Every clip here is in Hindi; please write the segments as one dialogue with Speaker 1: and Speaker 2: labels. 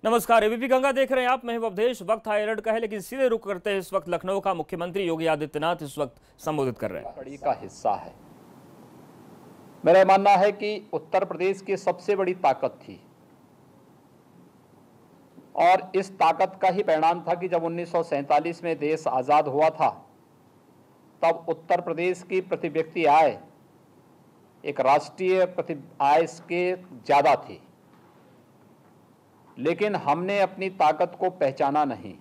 Speaker 1: नमस्कार, एबीपी गंगा देख रहे हैं आप। मैं हूं अवधेश। वक्त हाई अलर्ट का है, लेकिन सीधे रुक करते हैं इस वक्त लखनऊ का। मुख्यमंत्री योगी आदित्यनाथ इस वक्त संबोधित कर रहे हैं।
Speaker 2: कड़ी का हिस्सा है। मेरा मानना है कि उत्तर प्रदेश की सबसे बड़ी ताकत थी और इस ताकत का ही परिणाम था कि जब 1947 में देश आज़ाद हुआ था तब उत्तर प्रदेश की प्रति व्यक्ति आय एक राष्ट्रीय प्रति आय के ज़्यादा थी, लेकिन हमने अपनी ताकत को पहचाना नहीं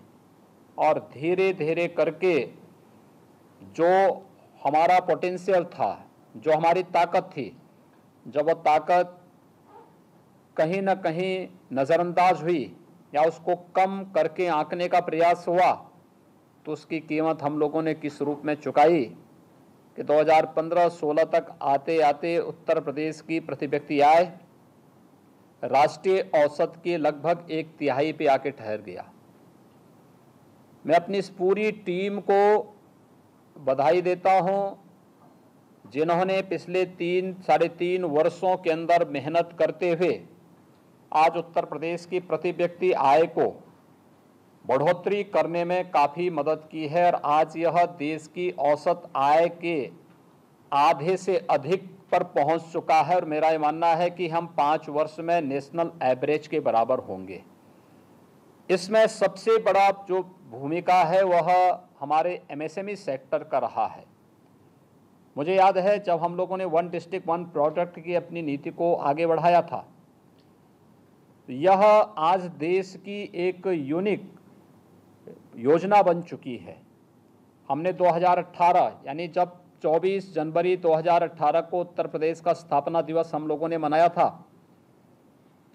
Speaker 2: और धीरे धीरे करके जो हमारा पोटेंशियल था, जो हमारी ताकत थी, जब वो ताकत कहीं ना कहीं नज़रअंदाज हुई या उसको कम करके आंकने का प्रयास हुआ तो उसकी कीमत हम लोगों ने किस रूप में चुकाई कि 2015-16 तक आते आते उत्तर प्रदेश की प्रति व्यक्ति आय राष्ट्रीय औसत के लगभग 1/3 पे आके ठहर गया। मैं अपनी इस पूरी टीम को बधाई देता हूं जिन्होंने पिछले 3-3.5 वर्षों के अंदर मेहनत करते हुए आज उत्तर प्रदेश की प्रति व्यक्ति आय को बढ़ोतरी करने में काफ़ी मदद की है और आज यह देश की औसत आय के आधे से अधिक पर पहुंच चुका है और मेरा ये मानना है कि हम 5 वर्ष में नेशनल एवरेज के बराबर होंगे। इसमें सबसे बड़ा जो भूमिका है वह हमारे एमएसएमई सेक्टर का रहा है। मुझे याद है जब हम लोगों ने वन डिस्ट्रिक्ट वन प्रोडक्ट की अपनी नीति को आगे बढ़ाया था, यह आज देश की एक यूनिक योजना बन चुकी है। हमने 2018 यानी जब 24 जनवरी 2018 को उत्तर प्रदेश का स्थापना दिवस हम लोगों ने मनाया था,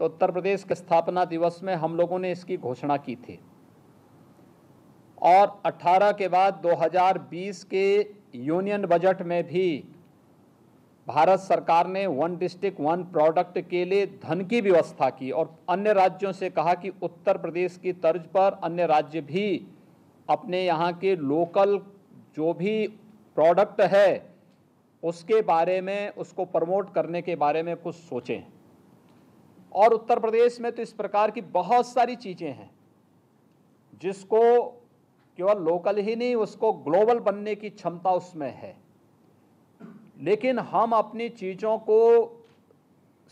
Speaker 2: तो उत्तर प्रदेश के स्थापना दिवस में हम लोगों ने इसकी घोषणा की थी और 18 के बाद 2020 के यूनियन बजट में भी भारत सरकार ने वन डिस्ट्रिक्ट वन प्रोडक्ट के लिए धन की व्यवस्था की और अन्य राज्यों से कहा कि उत्तर प्रदेश की तर्ज पर अन्य राज्य भी अपने यहाँ के लोकल जो भी प्रोडक्ट है उसके बारे में, उसको प्रमोट करने के बारे में कुछ सोचें। और उत्तर प्रदेश में तो इस प्रकार की बहुत सारी चीज़ें हैं जिसको केवल लोकल ही नहीं, उसको ग्लोबल बनने की क्षमता उसमें है, लेकिन हम अपनी चीज़ों को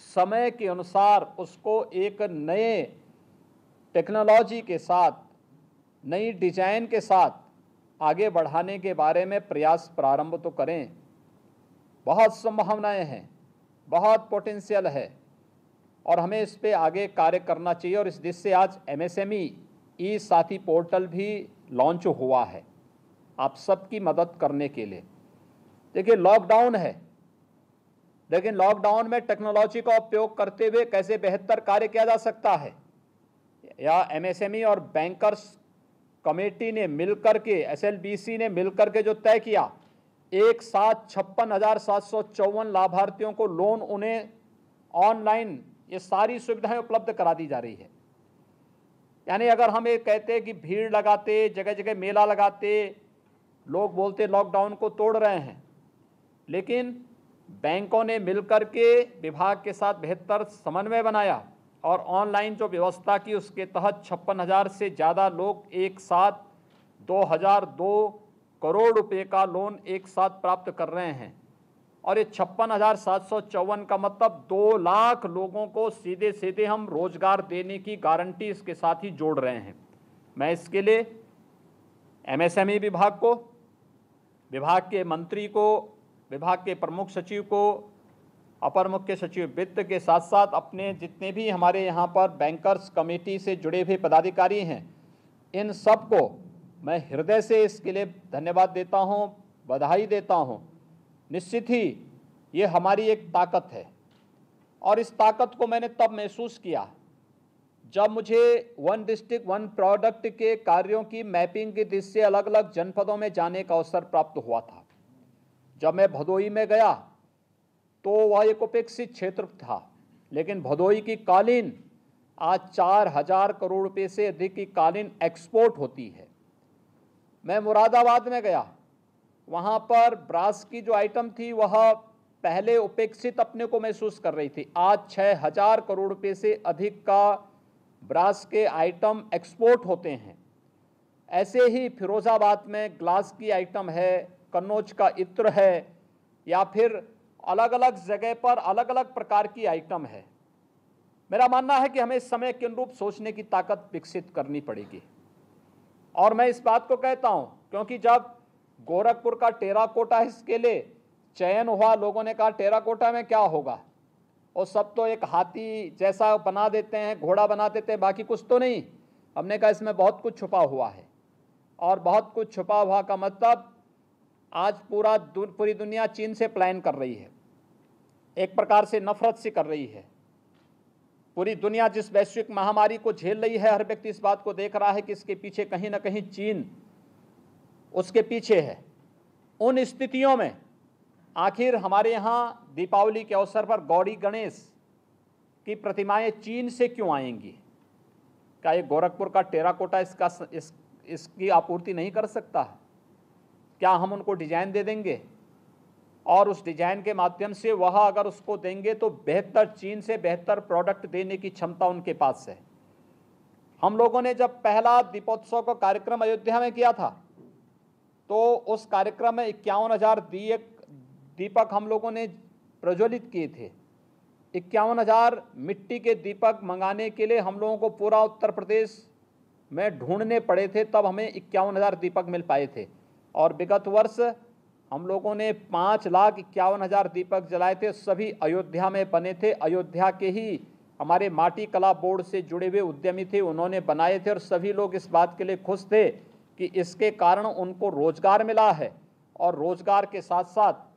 Speaker 2: समय के अनुसार उसको एक नए टेक्नोलॉजी के साथ, नई डिजाइन के साथ आगे बढ़ाने के बारे में प्रयास प्रारंभ तो करें। बहुत संभावनाएं हैं, बहुत पोटेंशियल है और हमें इस पे आगे कार्य करना चाहिए। और इस दिशा से आज एमएसएमई ई साथी पोर्टल भी लॉन्च हुआ है आप सबकी मदद करने के लिए। देखिए, लॉकडाउन है, लेकिन लॉकडाउन में टेक्नोलॉजी का उपयोग करते हुए कैसे बेहतर कार्य किया जा सकता है, या एमएसएमई और बैंकर्स कमेटी ने मिलकर के, एसएलबीसी ने मिलकर के जो तय किया, एक साथ 56,754 लाभार्थियों को लोन उन्हें ऑनलाइन ये सारी सुविधाएं उपलब्ध करा दी जा रही है। यानी अगर हम ये कहते हैं कि भीड़ लगाते, जगह जगह मेला लगाते, लोग बोलते लॉकडाउन को तोड़ रहे हैं, लेकिन बैंकों ने मिलकर के विभाग के साथ बेहतर समन्वय बनाया और ऑनलाइन जो व्यवस्था की उसके तहत 56,000 से ज़्यादा लोग एक साथ 2,002 करोड़ रुपए का लोन एक साथ प्राप्त कर रहे हैं। और ये 56,754 का मतलब 2 लाख लोगों को सीधे सीधे हम रोजगार देने की गारंटी इसके साथ ही जोड़ रहे हैं। मैं इसके लिए एमएसएमई विभाग को, विभाग के मंत्री को, विभाग के प्रमुख सचिव को, अपर मुख्य सचिव वित्त के साथ साथ अपने जितने भी हमारे यहाँ पर बैंकर्स कमेटी से जुड़े हुए पदाधिकारी हैं, इन सब को मैं हृदय से इसके लिए धन्यवाद देता हूँ, बधाई देता हूँ। निश्चित ही ये हमारी एक ताकत है और इस ताकत को मैंने तब महसूस किया जब मुझे वन डिस्ट्रिक्ट वन प्रोडक्ट के कार्यों की मैपिंग की दृष्टि से अलग अलग जनपदों में जाने का अवसर प्राप्त हुआ था। जब मैं भदोही में गया तो वह एक उपेक्षित क्षेत्र था, लेकिन भदोही की कालीन आज 4,000 करोड़ रुपए से अधिक की कालीन एक्सपोर्ट होती है। मैं मुरादाबाद में गया, वहाँ पर ब्रास की जो आइटम थी वह पहले उपेक्षित अपने को महसूस कर रही थी, आज 6,000 करोड़ रुपए से अधिक का ब्रास के आइटम एक्सपोर्ट होते हैं। ऐसे ही फिरोजाबाद में ग्लास की आइटम है, कन्नौज का इत्र है, या फिर अलग अलग जगह पर अलग अलग प्रकार की आइटम है। मेरा मानना है कि हमें इस समय के अनुरूप सोचने की ताकत विकसित करनी पड़ेगी। और मैं इस बात को कहता हूं क्योंकि जब गोरखपुर का टेराकोटा इसके लिए चयन हुआ, लोगों ने कहा टेराकोटा में क्या होगा, और सब तो एक हाथी जैसा बना देते हैं, घोड़ा बना देते हैं, बाकी कुछ तो नहीं। हमने कहा इसमें बहुत कुछ छुपा हुआ है, और बहुत कुछ छुपा हुआ का मतलब आज पूरी दुनिया चीन से प्लान कर रही है, एक प्रकार से नफरत से कर रही है। पूरी दुनिया जिस वैश्विक महामारी को झेल रही है, हर व्यक्ति इस बात को देख रहा है कि इसके पीछे कहीं ना कहीं चीन उसके पीछे है। उन स्थितियों में आखिर हमारे यहाँ दीपावली के अवसर पर गौरी गणेश की प्रतिमाएं चीन से क्यों आएंगी? क्या ये गोरखपुर का टेराकोटा इसकी आपूर्ति नहीं कर सकता है? क्या हम उनको डिजाइन दे देंगे और उस डिजाइन के माध्यम से वह अगर उसको देंगे तो बेहतर, चीन से बेहतर प्रोडक्ट देने की क्षमता उनके पास है। हम लोगों ने जब पहला दीपोत्सव का कार्यक्रम अयोध्या में किया था तो उस कार्यक्रम में 51,000 दीपक हम लोगों ने प्रज्वलित किए थे। 51,000 मिट्टी के दीपक मंगाने के लिए हम लोगों को पूरा उत्तर प्रदेश में ढूंढने पड़े थे, तब हमें 51,000 दीपक मिल पाए थे। और विगत वर्ष हम लोगों ने 5,51,000 दीपक जलाए थे, सभी अयोध्या में बने थे। अयोध्या के ही हमारे माटी कला बोर्ड से जुड़े हुए उद्यमी थे, उन्होंने बनाए थे, और सभी लोग इस बात के लिए खुश थे कि इसके कारण उनको रोजगार मिला है। और रोजगार के साथ साथ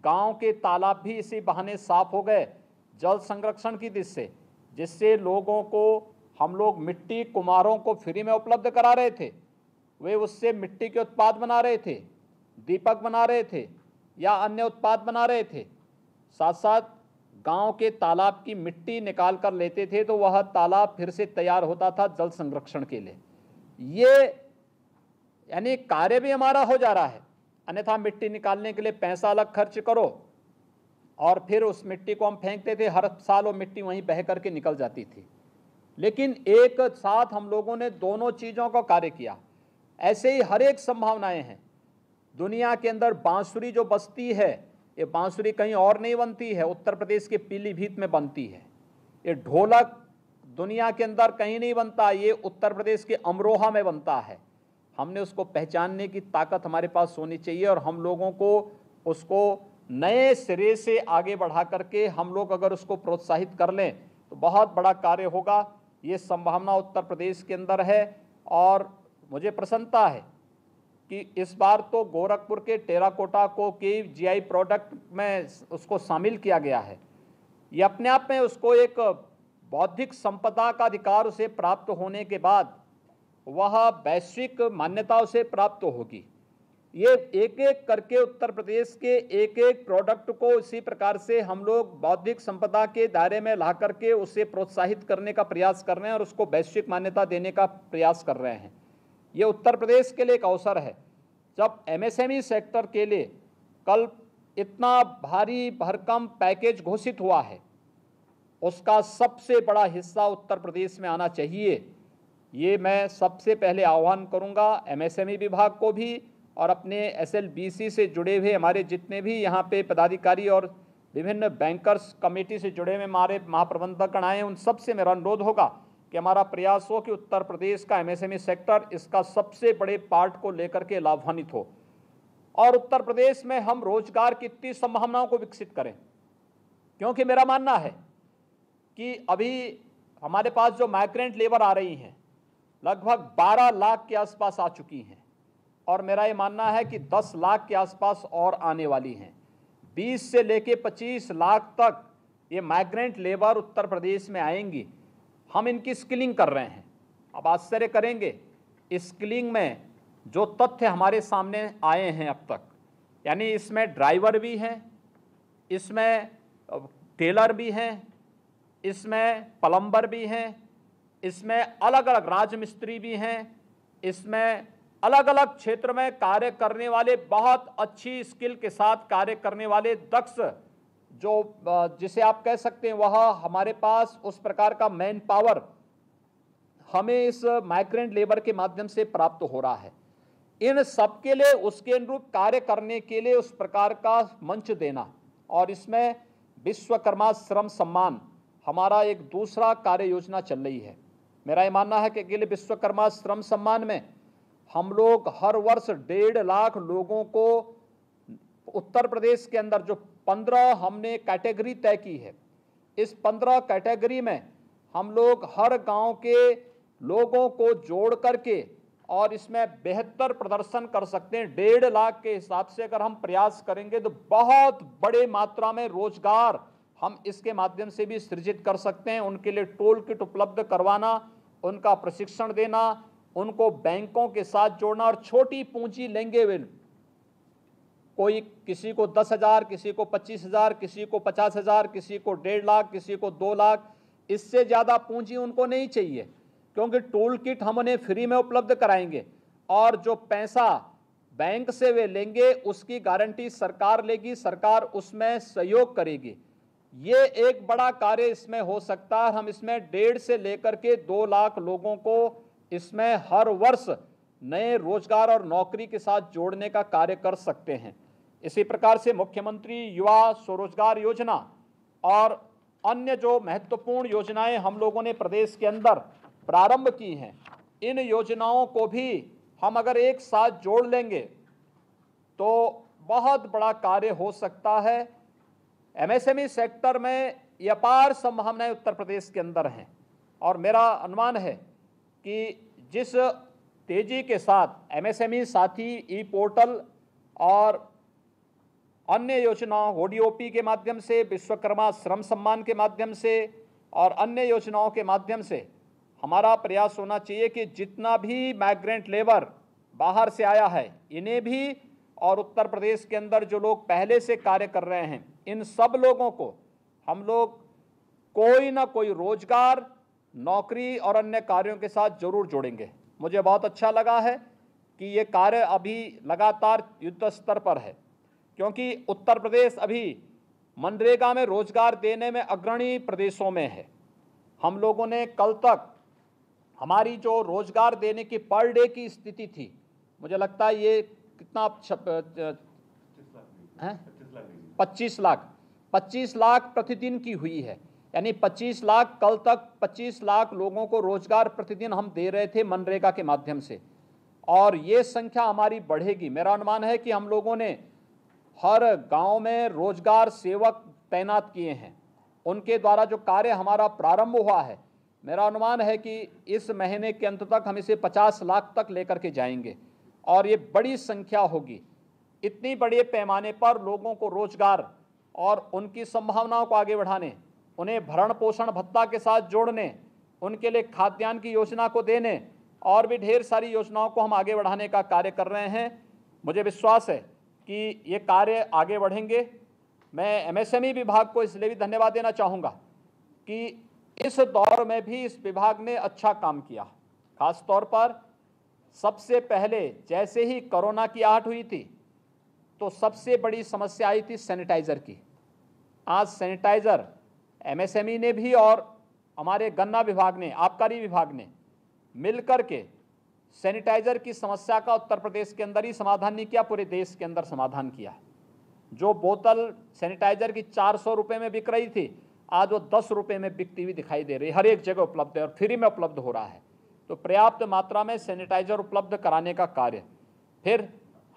Speaker 2: गांव के तालाब भी इसी बहाने साफ हो गए जल संरक्षण की दृष्टि से, जिससे लोगों को हम लोग मिट्टी कुम्हारों को फ्री में उपलब्ध करा रहे थे। वे उससे मिट्टी के उत्पाद बना रहे थे, दीपक बना रहे थे या अन्य उत्पाद बना रहे थे। साथ साथ गांव के तालाब की मिट्टी निकाल कर लेते थे तो वह तालाब फिर से तैयार होता था जल संरक्षण के लिए। ये यानी कार्य भी हमारा हो जा रहा है। अन्यथा मिट्टी निकालने के लिए पैसा अलग खर्च करो और फिर उस मिट्टी को हम फेंकते थे, हर साल वो मिट्टी वहीं बह करके निकल जाती थी। लेकिन एक साथ हम लोगों ने दोनों चीज़ों का कार्य किया। ऐसे ही हर एक संभावनाएं हैं दुनिया के अंदर। बांसुरी जो बजती है, ये बांसुरी कहीं और नहीं बनती है, उत्तर प्रदेश के पीलीभीत में बनती है। ये ढोलक दुनिया के अंदर कहीं नहीं बनता, ये उत्तर प्रदेश के अमरोहा में बनता है। हमने उसको पहचानने की ताकत हमारे पास होनी चाहिए और हम लोगों को उसको नए सिरे से आगे बढ़ा करके हम लोग अगर उसको प्रोत्साहित कर लें तो बहुत बड़ा कार्य होगा। ये संभावना उत्तर प्रदेश के अंदर है और मुझे प्रसन्नता है कि इस बार तो गोरखपुर के टेराकोटा को के जीआई प्रोडक्ट में उसको शामिल किया गया है। ये अपने आप में उसको एक बौद्धिक संपदा का अधिकार उसे प्राप्त होने के बाद वह वैश्विक मान्यता उसे प्राप्त होगी। ये एक एक करके उत्तर प्रदेश के एक एक प्रोडक्ट को इसी प्रकार से हम लोग बौद्धिक संपदा के दायरे में ला करके उसे प्रोत्साहित करने का प्रयास कर रहे हैं और उसको वैश्विक मान्यता देने का प्रयास कर रहे हैं। ये उत्तर प्रदेश के लिए एक अवसर है। जब एमएसएमई सेक्टर के लिए कल इतना भारी भरकम पैकेज घोषित हुआ है, उसका सबसे बड़ा हिस्सा उत्तर प्रदेश में आना चाहिए। ये मैं सबसे पहले आह्वान करूंगा एमएसएमई विभाग को भी और अपने एसएलबीसी से जुड़े हुए हमारे जितने भी यहाँ पे पदाधिकारी और विभिन्न बैंकर्स कमेटी से जुड़े हुए हमारे महाप्रबंधकगण आए, उन सबसे मेरा अनुरोध होगा कि हमारा प्रयास हो कि उत्तर प्रदेश का एमएसएमई सेक्टर इसका सबसे बड़े पार्ट को लेकर के लाभान्वित हो और उत्तर प्रदेश में हम रोजगार की इतनी संभावनाओं को विकसित करें। क्योंकि मेरा मानना है कि अभी हमारे पास जो माइग्रेंट लेबर आ रही हैं लगभग 12 लाख के आसपास आ चुकी हैं और मेरा ये मानना है कि 10 लाख के आसपास और आने वाली हैं। 20 से लेके 25 लाख तक ये माइग्रेंट लेबर उत्तर प्रदेश में आएंगी। हम इनकी स्किलिंग कर रहे हैं। अब आश्चर्य करेंगे, स्किलिंग में जो तथ्य हमारे सामने आए हैं अब तक, यानी इसमें ड्राइवर भी हैं, इसमें टेलर भी हैं, इसमें प्लम्बर भी हैं, इसमें अलग अलग राजमिस्त्री भी हैं, इसमें अलग अलग क्षेत्र में कार्य करने वाले बहुत अच्छी स्किल के साथ कार्य करने वाले दक्ष जो जिसे आप कह सकते हैं वह हमारे पास उस प्रकार का मैन पावर हमें इस माइग्रेंट लेबर के माध्यम से प्राप्त हो रहा है, इन सब के लिए उसके अनुरूप कार्य करने के लिए उस प्रकार का मंच देना, और इसमें विश्वकर्मा श्रम सम्मान हमारा एक दूसरा कार्य योजना चल रही है। मेरा ये मानना है कि अकेले विश्वकर्मा श्रम सम्मान में हम लोग हर वर्ष 1.5 लाख लोगों को उत्तर प्रदेश के अंदर जो 15 हमने कैटेगरी तय की है, इस 15 कैटेगरी में हम लोग हर गांव के लोगों को जोड़ करके और इसमें बेहतर प्रदर्शन कर सकते हैं। 1.5 लाख के हिसाब से अगर हम प्रयास करेंगे तो बहुत बड़े मात्रा में रोजगार हम इसके माध्यम से भी सृजित कर सकते हैं। उनके लिए टूल किट उपलब्ध करवाना, उनका प्रशिक्षण देना, उनको बैंकों के साथ जोड़ना, और छोटी पूंजी लेंगे वे, कोई किसी को 10,000, किसी को 25,000, किसी को 50,000, किसी को 1.5 लाख, किसी को 2 लाख, इससे ज़्यादा पूंजी उनको नहीं चाहिए, क्योंकि टूल किट हम उन्हें फ्री में उपलब्ध कराएंगे और जो पैसा बैंक से वे लेंगे उसकी गारंटी सरकार लेगी, सरकार उसमें सहयोग करेगी। ये एक बड़ा कार्य इसमें हो सकता है। हम इसमें 1.5 से लेकर के 2 लाख लोगों को इसमें हर वर्ष नए रोजगार और नौकरी के साथ जोड़ने का कार्य कर सकते हैं। इसी प्रकार से मुख्यमंत्री युवा स्वरोजगार योजना और अन्य जो महत्वपूर्ण योजनाएं हम लोगों ने प्रदेश के अंदर प्रारंभ की हैं, इन योजनाओं को भी हम अगर एक साथ जोड़ लेंगे तो बहुत बड़ा कार्य हो सकता है। एमएसएमई सेक्टर में ये अपार संभावनाएं उत्तर प्रदेश के अंदर हैं, और मेरा अनुमान है कि जिस तेजी के साथ एमएसएमई साथी ई पोर्टल और अन्य योजनाओं ओडीओपी के माध्यम से, विश्वकर्मा श्रम सम्मान के माध्यम से और अन्य योजनाओं के माध्यम से हमारा प्रयास होना चाहिए कि जितना भी माइग्रेंट लेबर बाहर से आया है इन्हें भी, और उत्तर प्रदेश के अंदर जो लोग पहले से कार्य कर रहे हैं, इन सब लोगों को हम लोग कोई ना कोई रोजगार, नौकरी और अन्य कार्यों के साथ जरूर जोड़ेंगे। मुझे बहुत अच्छा लगा है कि ये कार्य अभी लगातार युद्ध स्तर पर है, क्योंकि उत्तर प्रदेश अभी मनरेगा में रोजगार देने में अग्रणी प्रदेशों में है। हम लोगों ने कल तक हमारी जो रोजगार देने की पर डे की स्थिति थी, मुझे लगता है ये कितना 25 लाख प्रतिदिन की हुई है। यानी 25 लाख, कल तक 25 लाख लोगों को रोजगार प्रतिदिन हम दे रहे थे मनरेगा के माध्यम से, और ये संख्या हमारी बढ़ेगी। मेरा अनुमान है कि हम लोगों ने हर गांव में रोजगार सेवक तैनात किए हैं, उनके द्वारा जो कार्य हमारा प्रारंभ हुआ है, मेरा अनुमान है कि इस महीने के अंत तक हम इसे 50 लाख तक लेकर के जाएंगे, और ये बड़ी संख्या होगी। इतनी बड़े पैमाने पर लोगों को रोजगार और उनकी संभावनाओं को आगे बढ़ाने, उन्हें भरण पोषण भत्ता के साथ जोड़ने, उनके लिए खाद्यान्न की योजना को देने और भी ढेर सारी योजनाओं को हम आगे बढ़ाने का कार्य कर रहे हैं। मुझे विश्वास है कि ये कार्य आगे बढ़ेंगे। मैं एमएसएमई विभाग को इसलिए भी धन्यवाद देना चाहूँगा कि इस दौर में भी इस विभाग ने अच्छा काम किया। खास तौर पर सबसे पहले जैसे ही कोरोना की आहट हुई थी तो सबसे बड़ी समस्या आई थी सैनिटाइज़र की। आज सैनिटाइज़र एमएसएमई ने भी और हमारे गन्ना विभाग ने, आबकारी विभाग ने मिलकर के सैनिटाइज़र की समस्या का उत्तर प्रदेश के अंदर ही समाधान नहीं किया, पूरे देश के अंदर समाधान किया। जो बोतल सैनिटाइज़र की 400 रुपये में बिक रही थी, आज वो 10 रुपये में बिकती हुई दिखाई दे रही है। हर एक जगह उपलब्ध है और फ्री में उपलब्ध हो रहा है। तो पर्याप्त मात्रा में सैनिटाइज़र उपलब्ध कराने का कार्य। फिर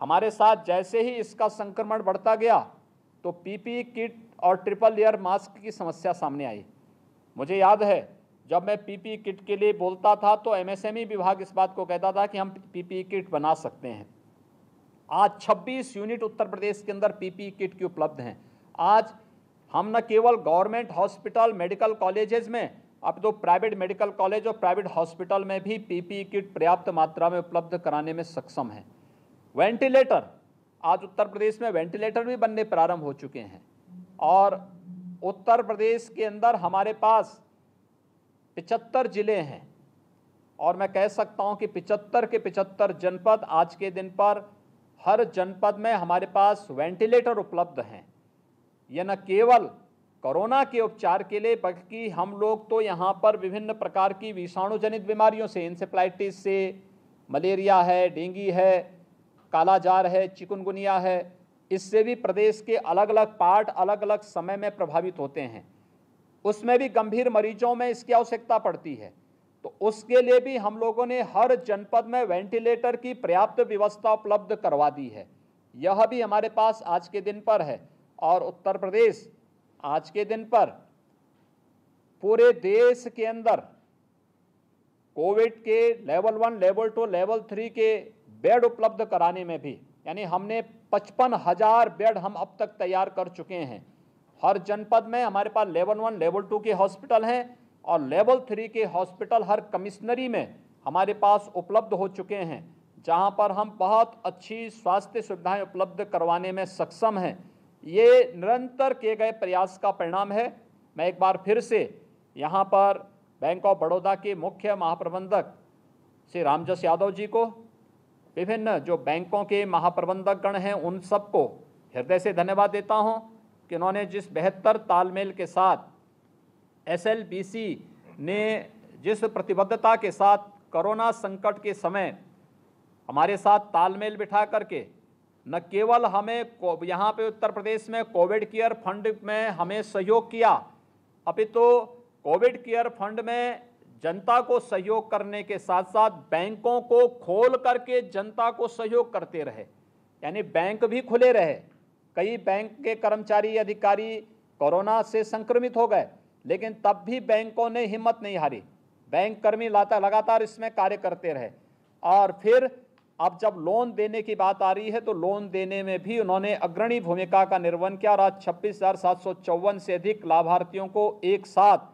Speaker 2: हमारे साथ जैसे ही इसका संक्रमण बढ़ता गया तो पीपीई किट और ट्रिपल लेयर मास्क की समस्या सामने आई। मुझे याद है जब मैं पीपीई किट के लिए बोलता था तो एमएसएमई विभाग इस बात को कहता था कि हम पीपीई किट बना सकते हैं। आज 26 यूनिट उत्तर प्रदेश के अंदर पीपीई किट की उपलब्ध हैं। आज हम न केवल गवर्नमेंट हॉस्पिटल, मेडिकल कॉलेजेस में, अब तो प्राइवेट मेडिकल कॉलेज और प्राइवेट हॉस्पिटल में भी पीपीई किट पर्याप्त मात्रा में उपलब्ध कराने में सक्षम है। वेंटिलेटर, आज उत्तर प्रदेश में वेंटिलेटर भी बनने प्रारंभ हो चुके हैं, और उत्तर प्रदेश के अंदर हमारे पास 75 जिले हैं, और मैं कह सकता हूं कि 75 के 75 जनपद आज के दिन पर हर जनपद में हमारे पास वेंटिलेटर उपलब्ध हैं। यह न केवल कोरोना के उपचार के लिए, बल्कि हम लोग तो यहाँ पर विभिन्न प्रकार की विषाणु जनित बीमारियों से, इंसेफ्लाइटिस से, मलेरिया है, डेंगू है, कालाजार है, चिकुनगुनिया है, इससे भी प्रदेश के अलग अलग पार्ट अलग अलग समय में प्रभावित होते हैं। उसमें भी गंभीर मरीजों में इसकी आवश्यकता पड़ती है। तो उसके लिए भी हम लोगों ने हर जनपद में वेंटिलेटर की पर्याप्त व्यवस्था उपलब्ध करवा दी है। यह भी हमारे पास आज के दिन पर है। और उत्तर प्रदेश आज के दिन पर पूरे देश के अंदर कोविड के लेवल 1, लेवल 2, लेवल 3 के बेड उपलब्ध कराने में भी, यानी हमने 55,000 बेड हम अब तक तैयार कर चुके हैं। हर जनपद में हमारे पास लेवल 1, लेवल 2 के हॉस्पिटल हैं और लेवल 3 के हॉस्पिटल हर कमिश्नरी में हमारे पास उपलब्ध हो चुके हैं, जहां पर हम बहुत अच्छी स्वास्थ्य सुविधाएं उपलब्ध करवाने में सक्षम हैं। ये निरंतर किए गए प्रयास का परिणाम है। मैं एक बार फिर से यहां पर बैंक ऑफ बड़ौदा के मुख्य महाप्रबंधक श्री रामजस यादव जी को, विभिन्न जो बैंकों के महाप्रबंधक गण हैं, उन सबको हृदय से धन्यवाद देता हूं कि उन्होंने जिस बेहतर तालमेल के साथ SLBC ने जिस प्रतिबद्धता के साथ कोरोना संकट के समय हमारे साथ तालमेल बिठा करके न केवल हमें यहाँ पे उत्तर प्रदेश में कोविड केयर फंड में हमें सहयोग किया, अपितु कोविड केयर फंड में जनता को सहयोग करने के साथ साथ बैंकों को खोल करके जनता को सहयोग करते रहे, यानी बैंक भी खुले रहे। कई बैंक के कर्मचारी अधिकारी कोरोना से संक्रमित हो गए, लेकिन तब भी बैंकों ने हिम्मत नहीं हारी। बैंक कर्मी लगातार इसमें कार्य करते रहे। और फिर अब जब लोन देने की बात आ रही है तो लोन देने में भी उन्होंने अग्रणी भूमिका का निर्वहन किया और आज 26,754 से अधिक लाभार्थियों को एक साथ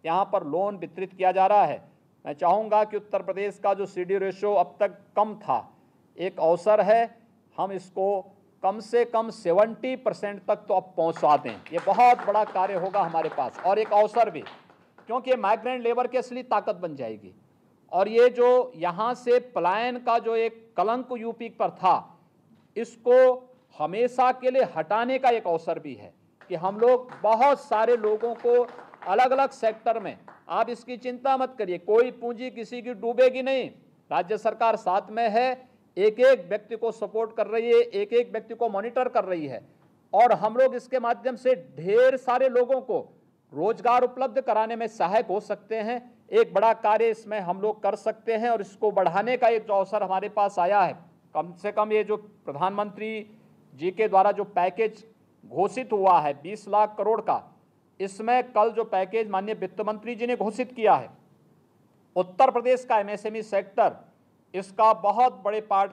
Speaker 2: यहाँ पर लोन वितरित किया जा रहा है। मैं चाहूँगा कि उत्तर प्रदेश का जो CD रेशो अब तक कम था, एक अवसर है हम इसको कम से कम 70% तक तो अब पहुँचा दें। ये बहुत बड़ा कार्य होगा हमारे पास और एक अवसर भी, क्योंकि माइग्रेंट लेबर की असली ताकत बन जाएगी। और ये जो यहाँ से पलायन का जो एक कलंक यूपी पर था, इसको हमेशा के लिए हटाने का एक अवसर भी है कि हम लोग बहुत सारे लोगों को अलग अलग सेक्टर में, आप इसकी चिंता मत करिए, कोई पूंजी किसी की डूबेगी नहीं। राज्य सरकार साथ में है, एक एक व्यक्ति को सपोर्ट कर रही है, एक एक व्यक्ति को मॉनिटर कर रही है और हम लोग इसके माध्यम से ढेर सारे लोगों को रोजगार उपलब्ध कराने में सहायक हो सकते हैं। एक बड़ा कार्य इसमें हम लोग कर सकते हैं और इसको बढ़ाने का एक जो अवसर हमारे पास आया है, कम से कम ये जो प्रधानमंत्री जी के द्वारा जो पैकेज घोषित हुआ है 20 लाख करोड़ का, इसमें कल जो पैकेज माननीय वित्त मंत्री जी ने घोषित किया है, उत्तर प्रदेश का MSME सेक्टर इसका बहुत बड़े पार्ट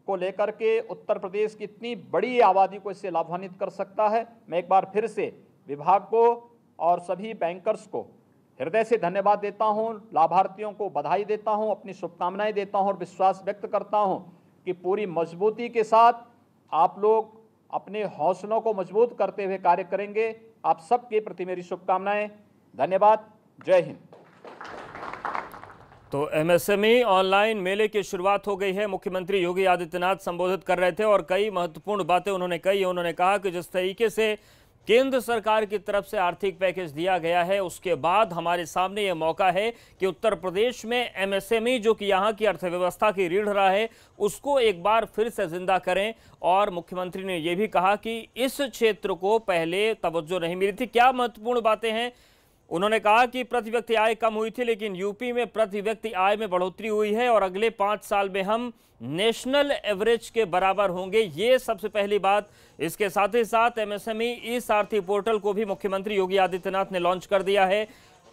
Speaker 2: को लेकर के उत्तर प्रदेश की इतनी बड़ी आबादी को इससे लाभान्वित कर सकता है। मैं एक बार फिर से विभाग को और सभी बैंकर्स को हृदय से धन्यवाद देता हूं, लाभार्थियों को बधाई देता हूं, अपनी शुभकामनाएं देता हूं और विश्वास व्यक्त करता हूं कि पूरी मजबूती के साथ आप लोग अपने हौसलों को मजबूत करते हुए कार्य करेंगे। आप सबके प्रति मेरी शुभकामनाएं। धन्यवाद। जय हिंद।
Speaker 1: तो MSME ऑनलाइन मेले की शुरुआत हो गई है। मुख्यमंत्री योगी आदित्यनाथ संबोधित कर रहे थे और कई महत्वपूर्ण बातें उन्होंने कही। उन्होंने कहा कि जिस तरीके से केंद्र सरकार की तरफ से आर्थिक पैकेज दिया गया है, उसके बाद हमारे सामने यह मौका है कि उत्तर प्रदेश में MSME जो कि यहाँ की अर्थव्यवस्था की रीढ़ रहा है, उसको एक बार फिर से जिंदा करें। और मुख्यमंत्री ने यह भी कहा कि इस क्षेत्र को पहले तवज्जो नहीं मिली थी। क्या महत्वपूर्ण बातें हैं? उन्होंने कहा कि प्रति व्यक्ति आय कम हुई थी, लेकिन यूपी में प्रति व्यक्ति आय में बढ़ोतरी हुई है और अगले 5 साल में हम नेशनल एवरेज के बराबर होंगे। ये सबसे पहली बात। इसके साथ ही साथ MSME ई सारथी पोर्टल को भी मुख्यमंत्री योगी आदित्यनाथ ने लॉन्च कर दिया है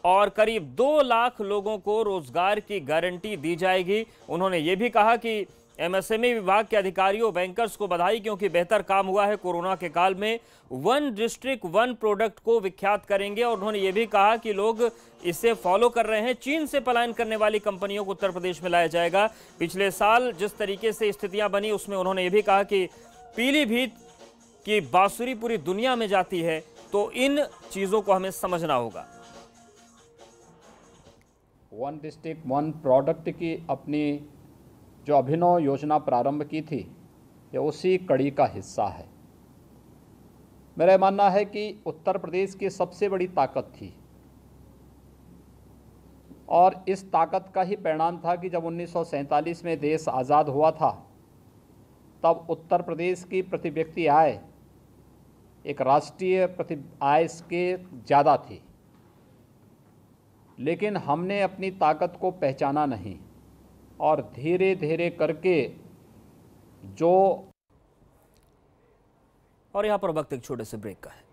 Speaker 1: और करीब 2 लाख लोगों को रोजगार की गारंटी दी जाएगी। उन्होंने ये भी कहा कि MSME विभाग के अधिकारियों, बैंकर्स को बधाई, क्योंकि बेहतर काम हुआ है कोरोना के काल में। 1 डिस्ट्रिक्ट 1 प्रोडक्ट को विख्यात करेंगे और उन्होंने ये भी कहा कि लोग इसे फॉलो कर रहे हैं। चीन से पलायन करने वाली कंपनियों को उत्तर प्रदेश में लाया जाएगा। पिछले साल जिस तरीके से स्थितियां बनी, उसमें उन्होंने ये भी कहा कि पीलीभीत की बांसुरी पूरी दुनिया में जाती है, तो इन चीजों को हमें समझना होगा।
Speaker 2: 1 डिस्ट्रिक्ट 1 प्रोडक्ट की अपनी जो अभिनव योजना प्रारंभ की थी, ये उसी कड़ी का हिस्सा है। मेरा मानना है कि उत्तर प्रदेश की सबसे बड़ी ताकत थी और इस ताकत का ही परिणाम था कि जब 1947 में देश आज़ाद हुआ था तब उत्तर प्रदेश की प्रति व्यक्ति आय एक राष्ट्रीय प्रति आय के ज़्यादा थी, लेकिन हमने अपनी ताकत को पहचाना नहीं और धीरे धीरे करके जो
Speaker 1: और यहाँ पर वक्त एक छोटे से ब्रेक का है।